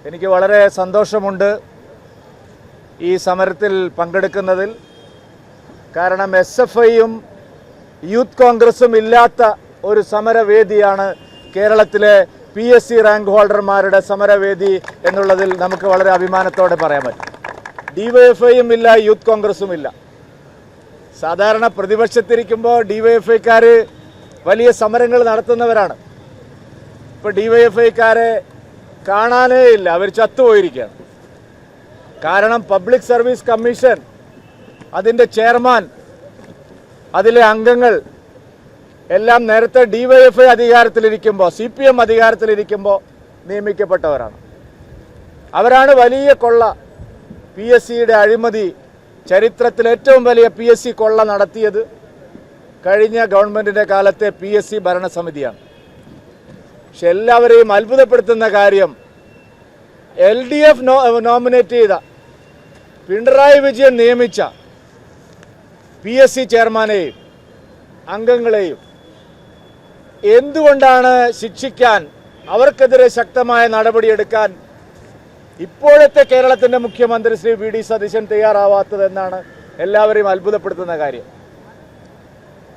എനിക്ക് വളരെ സന്തോഷമുണ്ട് ഈ സമരത്തിൽ പങ്കെടുക്കുന്നതിൽ. കാരണം SFIയും യൂത്ത് കോൺഗ്രസും ഇല്ലാത്ത ഒരു സമരവേദിയാണ് കേരളത്തിലെ PSC റാങ്ക് ഹോൾഡർമാരുടെ സമരവേദി എന്നുള്ളതിൽ നമുക്ക് വളരെ അഭിമാനത്തോടെ പറയാൻ പറ്റും. DYFIയും ഇല്ല, യൂത്ത് കോൺഗ്രസും ഇല്ല. സാധാരണ പ്രതിപക്ഷത്തിരിക്കുമ്പോൾ DYFIക്കാർ വലിയ സമരങ്ങൾ നടത്തുന്നവരാണ്. ഇപ്പോൾ DYFIക്കാരെ കാണാനേ ഇല്ല, അവർ ചത്തുപോയിരിക്കുകയാണ്. കാരണം പബ്ലിക് സർവീസ് കമ്മീഷൻ, അതിൻ്റെ ചെയർമാൻ, അതിലെ അംഗങ്ങൾ എല്ലാം നേരത്തെ DYFI അധികാരത്തിലിരിക്കുമ്പോൾ, CPM അധികാരത്തിലിരിക്കുമ്പോൾ നിയമിക്കപ്പെട്ടവരാണ്. അവരാണ് വലിയ കൊള്ള, PSCയുടെ അഴിമതി, ചരിത്രത്തിൽ ഏറ്റവും വലിയ PSC കൊള്ള നടത്തിയത് കഴിഞ്ഞ ഗവൺമെൻറ്റിൻ്റെ കാലത്തെ PSC ഭരണസമിതിയാണ്. പക്ഷെ എല്ലാവരെയും അത്ഭുതപ്പെടുത്തുന്ന കാര്യം, LDF നോമിനേറ്റ് ചെയ്ത, പിണറായി വിജയൻ നിയമിച്ച PSC ചെയർമാനെയും അംഗങ്ങളെയും എന്തുകൊണ്ടാണ് ശിക്ഷിക്കാൻ, അവർക്കെതിരെ ശക്തമായ നടപടിയെടുക്കാൻ ഇപ്പോഴത്തെ കേരളത്തിൻ്റെ മുഖ്യമന്ത്രി ശ്രീ VD സതീശൻ തയ്യാറാവാത്തതെന്നാണ് എല്ലാവരെയും അത്ഭുതപ്പെടുത്തുന്ന കാര്യം.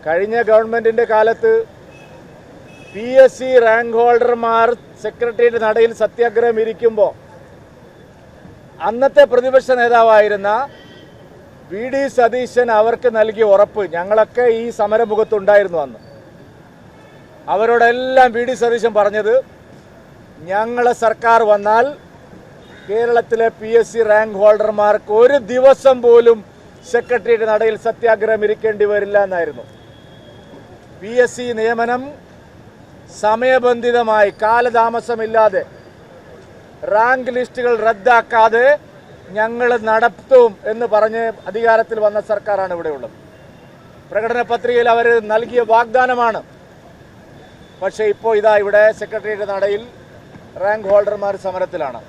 കഴിഞ്ഞ ഗവൺമെൻറ്റിൻ്റെ കാലത്ത് PSC റാങ്ക് ഹോൾഡർമാർ സെക്രട്ടേറിയറ്റ് നടയിൽ സത്യാഗ്രഹം ഇരിക്കുമ്പോൾ അന്നത്തെ പ്രതിപക്ഷ നേതാവായിരുന്ന VD സതീശൻ അവർക്ക് നൽകിയ ഉറപ്പ്, ഞങ്ങളൊക്കെ ഈ സമരമുഖത്തുണ്ടായിരുന്നു അന്ന്, അവരോടെല്ലാം VD സതീശൻ പറഞ്ഞത്, ഞങ്ങളെ സർക്കാർ വന്നാൽ കേരളത്തിലെ PSC റാങ്ക് ഹോൾഡർമാർക്ക് ഒരു ദിവസം പോലും സെക്രട്ടേറിയറ്റ് നടയിൽ സത്യാഗ്രഹം ഇരിക്കേണ്ടി വരില്ല എന്നായിരുന്നു. PSC നിയമനം സമയബന്ധിതമായി, കാലതാമസമില്ലാതെ, റാങ്ക് ലിസ്റ്റുകൾ റദ്ദാക്കാതെ ഞങ്ങൾ നടത്തും എന്ന് പറഞ്ഞ് അധികാരത്തിൽ വന്ന സർക്കാരാണ് ഇവിടെയുള്ളത്. പ്രകടന പത്രികയിൽ അവർ നൽകിയ വാഗ്ദാനമാണ്. പക്ഷേ ഇപ്പോൾ ഇതാ ഇവിടെ സെക്രട്ടേറിയറ്റ് നടയിൽ റാങ്ക് ഹോൾഡർമാർ സമരത്തിലാണ്.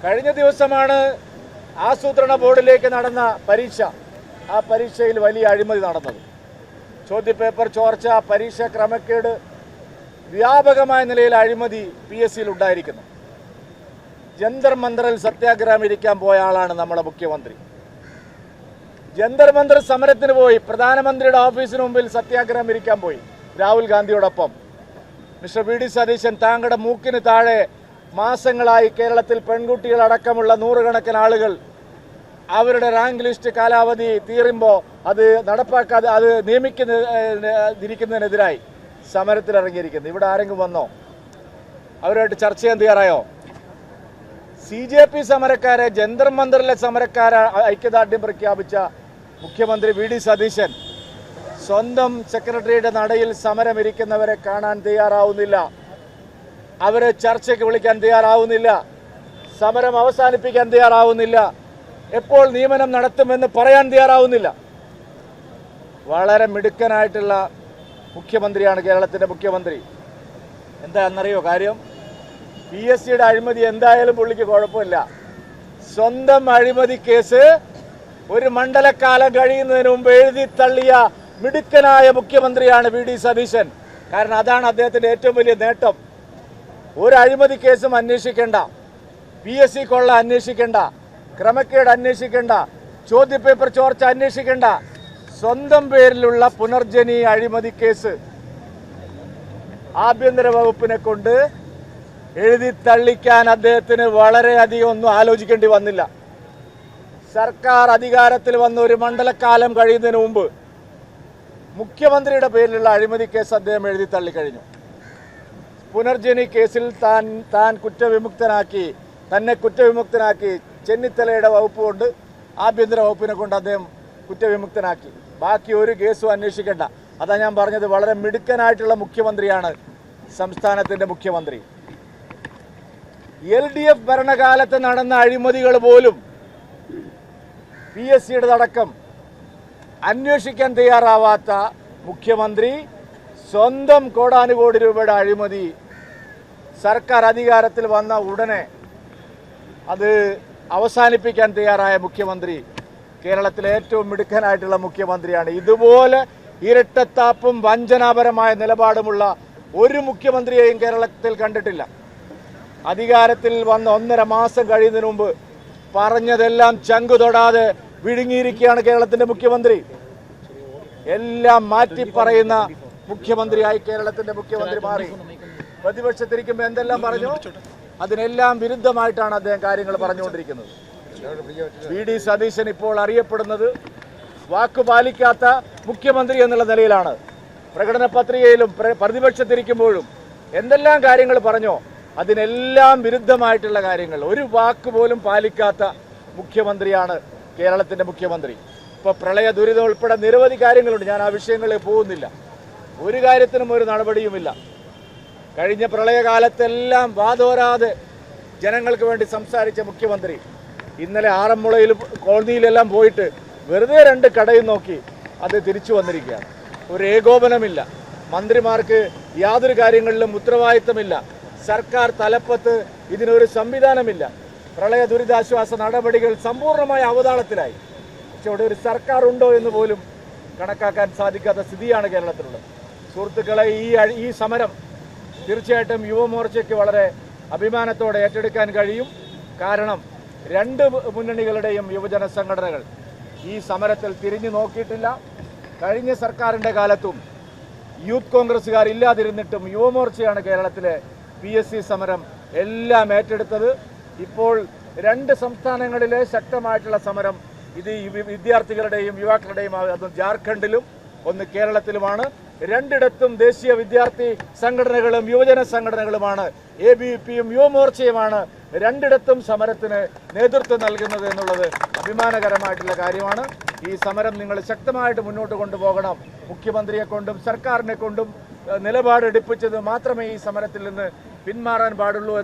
കഴിഞ്ഞ ദിവസമാണ് ആസൂത്രണ ബോർഡിലേക്ക് നടന്ന പരീക്ഷ. ആ പരീക്ഷയിൽ വലിയ അഴിമതി നടന്നത്, ചോദ്യപേപ്പർ ചോർച്ച, പരീക്ഷ ക്രമക്കേട്, വ്യാപകമായ നിലയിൽ അഴിമതി PSCയിൽ ഉണ്ടായിരിക്കുന്നു. ജന്തർ മന്ദറിൽ സത്യാഗ്രഹം ഇരിക്കാൻ പോയ ആളാണ് നമ്മുടെ മുഖ്യമന്ത്രി. ജന്തർ മന്ദർ സമരത്തിന് പോയി, പ്രധാനമന്ത്രിയുടെ ഓഫീസിന് മുമ്പിൽ സത്യാഗ്രഹം ഇരിക്കാൻ പോയി രാഹുൽ ഗാന്ധിയോടൊപ്പം. മിസ്റ്റർ VD സതീശൻ, താങ്കളുടെ മൂക്കിന് താഴെ മാസങ്ങളായി കേരളത്തിൽ പെൺകുട്ടികളടക്കമുള്ള നൂറുകണക്കിന് ആളുകൾ അവരുടെ റാങ്ക് ലിസ്റ്റ് കാലാവധി തീരുമ്പോൾ അത് നടപ്പാക്കാതെ, അത് നിയമിക്കുന്നതിനെതിരായി സമരത്തിലിറങ്ങിയിരിക്കുന്നു. ഇവിടെ ആരെങ്കിലും വന്നോ? അവരുമായിട്ട് ചർച്ച ചെയ്യാൻ തയ്യാറായോ? CJP സമരക്കാരെ, ജന്തർ മന്ദറിലെ സമരക്കാരെ ഐക്യദാർഢ്യം പ്രഖ്യാപിച്ച മുഖ്യമന്ത്രി VD സതീശൻ സ്വന്തം സെക്രട്ടറിയുടെ നടയിൽ സമരമിരിക്കുന്നവരെ കാണാൻ തയ്യാറാവുന്നില്ല, അവരെ ചർച്ചയ്ക്ക് വിളിക്കാൻ തയ്യാറാവുന്നില്ല, സമരം അവസാനിപ്പിക്കാൻ തയ്യാറാവുന്നില്ല, എപ്പോൾ നിയമനം നടത്തുമെന്ന് പറയാൻ തയ്യാറാവുന്നില്ല. വളരെ മിടുക്കനായിട്ടുള്ള മുഖ്യമന്ത്രിയാണ് കേരളത്തിൻ്റെ മുഖ്യമന്ത്രി. എന്താണെന്നറിയോ കാര്യം? PSCയുടെ അഴിമതി എന്തായാലും പുള്ളിക്ക് കുഴപ്പമില്ല. സ്വന്തം അഴിമതി കേസ് ഒരു മണ്ഡലക്കാലം കഴിയുന്നതിന് മുമ്പ് എഴുതി തള്ളിയ മിടുക്കനായ മുഖ്യമന്ത്രിയാണ് VD സതീശൻ. കാരണം അതാണ് അദ്ദേഹത്തിൻ്റെ ഏറ്റവും വലിയ നേട്ടം. ഒരു അഴിമതി കേസും അന്വേഷിക്കേണ്ട, PSC കൊള്ള അന്വേഷിക്കേണ്ട, ക്രമക്കേട് അന്വേഷിക്കേണ്ട, ചോദ്യപേപ്പർ ചോർച്ച അന്വേഷിക്കേണ്ട, സ്വന്തം പേരിലുള്ള പുനർജനി അഴിമതി കേസ് ആഭ്യന്തര വകുപ്പിനെ കൊണ്ട് എഴുതി തള്ളിക്കാൻ അദ്ദേഹത്തിന് വളരെയധികം ഒന്നും ആലോചിക്കേണ്ടി വന്നില്ല. സർക്കാർ അധികാരത്തിൽ വന്ന ഒരു മണ്ഡലക്കാലം കഴിയുന്നതിന് മുമ്പ് മുഖ്യമന്ത്രിയുടെ പേരിലുള്ള അഴിമതി കേസ് അദ്ദേഹം എഴുതി തള്ളിക്കഴിഞ്ഞു. പുനർജനി കേസിൽ തന്നെ കുറ്റവിമുക്തനാക്കി ചെന്നിത്തലയുടെ വകുപ്പ് കൊണ്ട്, ആഭ്യന്തര വകുപ്പിനെ കൊണ്ട് അദ്ദേഹം കുറ്റവിമുക്തനാക്കി. ബാക്കി ഒരു കേസും അന്വേഷിക്കേണ്ട. അതാ ഞാൻ പറഞ്ഞത്, വളരെ മിടുക്കനായിട്ടുള്ള മുഖ്യമന്ത്രിയാണ് സംസ്ഥാനത്തിൻ്റെ മുഖ്യമന്ത്രി. LDF ഭരണകാലത്ത് നടന്ന അഴിമതികൾ പോലും PSCയുടെ അടക്കം അന്വേഷിക്കാൻ തയ്യാറാവാത്ത മുഖ്യമന്ത്രി സ്വന്തം കോടാനുകോടി രൂപയുടെ അഴിമതി സർക്കാർ അധികാരത്തിൽ വന്ന ഉടനെ അത് അവസാനിപ്പിക്കാൻ തയ്യാറായ മുഖ്യമന്ത്രി കേരളത്തിലെ ഏറ്റവും മിടുക്കനായിട്ടുള്ള മുഖ്യമന്ത്രിയാണ്. ഇതുപോലെ ഇരട്ടത്താപ്പും വഞ്ചനാപരമായ നിലപാടുമുള്ള ഒരു മുഖ്യമന്ത്രിയെയും കേരളത്തിൽ കണ്ടിട്ടില്ല. അധികാരത്തിൽ വന്ന് 1.5 മാസം കഴിയുന്നതിന് മുമ്പ് പറഞ്ഞതെല്ലാം ചങ്കു തൊടാതെ വിഴുങ്ങിയിരിക്കുകയാണ് കേരളത്തിന്റെ മുഖ്യമന്ത്രി. എല്ലാം മാറ്റി പറയുന്ന മുഖ്യമന്ത്രിയായി കേരളത്തിന്റെ മുഖ്യമന്ത്രി മാറി. പ്രതിപക്ഷത്തിരിക്കുമ്പോൾ എന്തെല്ലാം പറഞ്ഞു, അതിനെല്ലാം വിരുദ്ധമായിട്ടാണ് അദ്ദേഹം കാര്യങ്ങൾ പറഞ്ഞുകൊണ്ടിരിക്കുന്നത്. VD സതീശൻ ഇപ്പോൾ അറിയപ്പെടുന്നത് വാക്കുപാലിക്കാത്ത മുഖ്യമന്ത്രി എന്നുള്ള നിലയിലാണ്. പ്രകടന പത്രികയിലും പ്രതിപക്ഷത്തിരിക്കുമ്പോഴും എന്തെല്ലാം കാര്യങ്ങൾ പറഞ്ഞോ അതിനെല്ലാം വിരുദ്ധമായിട്ടുള്ള കാര്യങ്ങൾ, ഒരു വാക്ക് പോലും പാലിക്കാത്ത മുഖ്യമന്ത്രിയാണ് കേരളത്തിന്റെ മുഖ്യമന്ത്രി. ഇപ്പോൾ പ്രളയ ദുരിതം ഉൾപ്പെടെ നിരവധി കാര്യങ്ങളുണ്ട്, ഞാൻ ആ വിഷയങ്ങളിൽ പോകുന്നില്ല. ഒരു കാര്യത്തിനും ഒരു നടപടിയുമില്ല. കഴിഞ്ഞ പ്രളയകാലത്തെല്ലാം വാതോരാതെ ജനങ്ങൾക്ക് വേണ്ടി സംസാരിച്ച മുഖ്യമന്ത്രി ഇന്നലെ ആറന്മുളയിലും കോളനിയിലെല്ലാം പോയിട്ട് വെറുതെ 2 കടയും നോക്കി അത് തിരിച്ചു വന്നിരിക്കുകയാണ്. ഒരു ഏകോപനമില്ല, മന്ത്രിമാർക്ക് യാതൊരു കാര്യങ്ങളിലും ഉത്തരവാദിത്തമില്ല, സർക്കാർ തലപ്പത്ത് ഇതിനൊരു സംവിധാനമില്ല. പ്രളയ ദുരിതാശ്വാസ നടപടികൾ സമ്പൂർണ്ണമായ അവതാളത്തിലായി. പക്ഷെ ഇവിടെ ഒരു സർക്കാർ ഉണ്ടോ എന്ന് പോലും കണക്കാക്കാൻ സാധിക്കാത്ത സ്ഥിതിയാണ് കേരളത്തിലുള്ളത്. സുഹൃത്തുക്കളെ, ഈ സമരം തീർച്ചയായിട്ടും യുവമോർച്ചയ്ക്ക് വളരെ അഭിമാനത്തോടെ ഏറ്റെടുക്കാൻ കഴിയും. കാരണം 2 മുന്നണികളുടെയും യുവജന സംഘടനകൾ ഈ സമരത്തിൽ തിരിഞ്ഞു നോക്കിയിട്ടില്ല. കഴിഞ്ഞ സർക്കാരിൻ്റെ കാലത്തും യൂത്ത് കോൺഗ്രസ്സുകാർ ഇല്ലാതിരുന്നിട്ടും യുവമോർച്ചയാണ് കേരളത്തിലെ PSC സമരം എല്ലാം ഏറ്റെടുത്തത്. ഇപ്പോൾ 2 സംസ്ഥാനങ്ങളിലെ ശക്തമായിട്ടുള്ള സമരം ഇത് വിദ്യാർത്ഥികളുടെയും യുവാക്കളുടെയും, അതും ജാർഖണ്ഡിലും ഒന്ന് കേരളത്തിലുമാണ്. 2ഇടത്തും ദേശീയ വിദ്യാർത്ഥി സംഘടനകളും യുവജന സംഘടനകളുമാണ്, ABVPയും യുവമോർച്ചയുമാണ് 2ഇടത്തും സമരത്തിന് നേതൃത്വം നൽകുന്നത് എന്നുള്ളത് അഭിമാനകരമായിട്ടുള്ള കാര്യമാണ്. ഈ സമരം നിങ്ങൾ ശക്തമായിട്ട് മുന്നോട്ട് കൊണ്ടുപോകണം. മുഖ്യമന്ത്രിയെ കൊണ്ടും സർക്കാരിനെ കൊണ്ടും നിലപാടെടുപ്പിച്ചത് മാത്രമേ ഈ സമരത്തിൽ നിന്ന് പിന്മാറാൻ പാടുള്ളൂ.